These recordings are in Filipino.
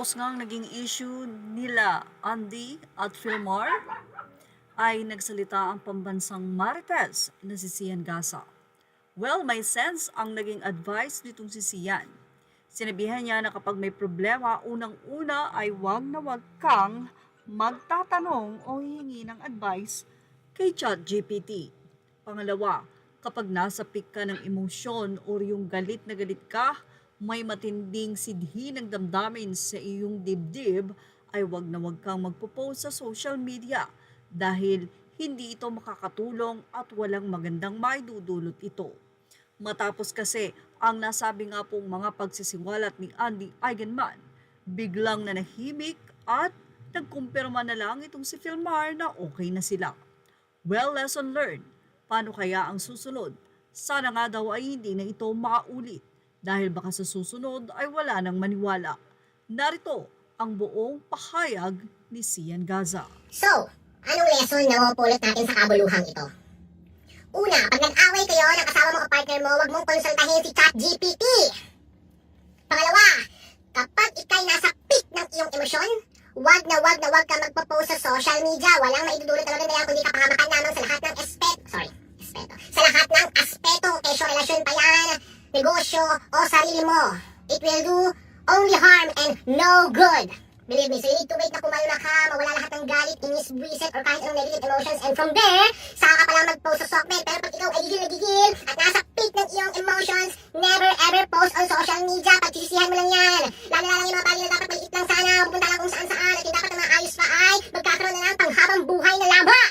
Matapos ngang naging issue nila Andy at Philmar, ay nagsalita ang pambansang marites na si Sian Gasa. Well, may sense ang naging advice nitong si Sian. Sinabihan niya na kapag may problema, unang-una ay wag na wag kang magtatanong o hihingi ng advice kay ChatGPT. Pangalawa, kapag nasa peak ka ng emosyon o yung galit na galit ka, may matinding sidhi ng damdamin sa iyong dibdib, ay wag na wag kang magpo-post sa social media dahil hindi ito makakatulong at walang magandang maidudulot ito. Matapos kasi ang nasabi nga pong mga pagsisiwalat ni Andy Eigenman, biglang nanahimik at nagkumpirma na lang itong si Philmar na okay na sila. Well, lesson learned. Paano kaya ang susunod? Sana nga daw ay hindi na ito makaulit dahil baka sa susunod ay wala nang maniwala. Narito ang buong pahayag ni Sian Gaza. So, anong lesson na mapupulot natin sa kabuluhang ito? Una, pag nag-away kayo ng kasama mo o partner mo, huwag mong konsultahin si ChatGPT. Pangalawa, kapag ikay nasa peak ng iyong emosyon, wag na wag ka magpo-post sa social media. Walang maidudulot na maganda yan kundi kapahamakan lamang sa lahat ng sa lahat ng aspeto, kesyo, relasyon pa yan, negosyo o sarili mo. It will do only harm and no good. Believe me, so you need to wait na kumalma ka, mawala lahat ng galit, inis, buwisit, or kahit anong negative emotions. And from there, saka ka palang mag-post sa Sockmed. Pero pag ikaw ay gigil at nasa peak ng iyong emotions, never ever post on social media. Pagsisisihan mo lang yan. Lalo lang yung mga bagay na dapat maliit lang sana, pupunta lang kung saan-saan, at yung dapat na maayos pa ay magkakaroon na lang panghabang buhay na laba.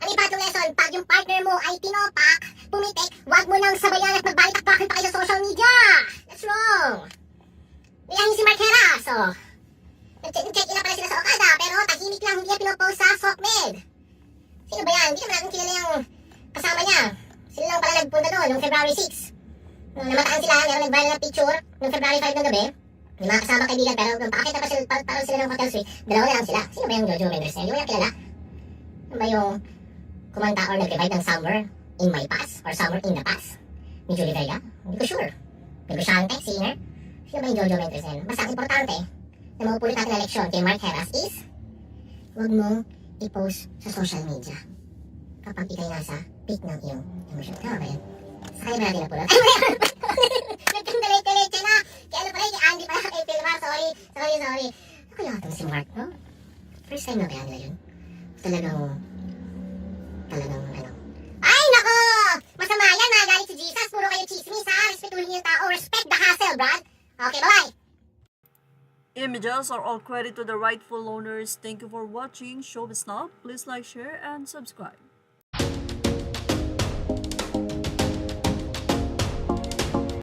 Ang ibatong lesson, pag yung partner mo ay tinopak, pumitik, wag mo nang sabayan at magbalik-bakbakin pa kayo sa social media. That's wrong. Nilahin si Mark Heras, oh. Nag-check-in na pala sila sa Okada, pero tahimik lang, hindi niya pinopost sa Sockmed. Sino ba yan? Hindi naman natin kilala yung kasama niya. Sila lang pala nagpunta doon, noong February 6. Nung namataan sila, meron nag-viral na picture, noong February 5 ng gabi. May mga kasama kaibigan, pero nung pakita pa sila, parang sila ng hotel suite, dalawa na lang sila. Sino ba yung Jojo Mendes? Hindi mo yan kilala? Ano ba yung kumanta or nag-revive ng Somewhere in My Past or Somewhere in the Past? Ni Julie Vega? Hindi ko sure. Negosyante, singer? Sino ba yung Jojo Mendes? Basta ang importante, na mapupulot natin na leksyon kay Mark Heras is huwag mong i-post sa social media kapag ikay nasa peak ng iyong emosyon. Tama ba yan? Sa kanya ba natin napulot? Ay, wala! Nagkandalay-leche na! Kaya ano pala, kay Andy pala, kay Philmar, sorry. Ano kaya itong si Mark, no? First time na kaya nila yun? Talagang, ano? Ay, nako! Masama yan, magalit si Jesus. Puro kayo chismis, ha? Respetuhin niyo yung tao. Respect the hassle, Brad. Okay, bye-bye! Images are all credit to the rightful owners. Thank you for watching. Show us now. Please like, share, and subscribe.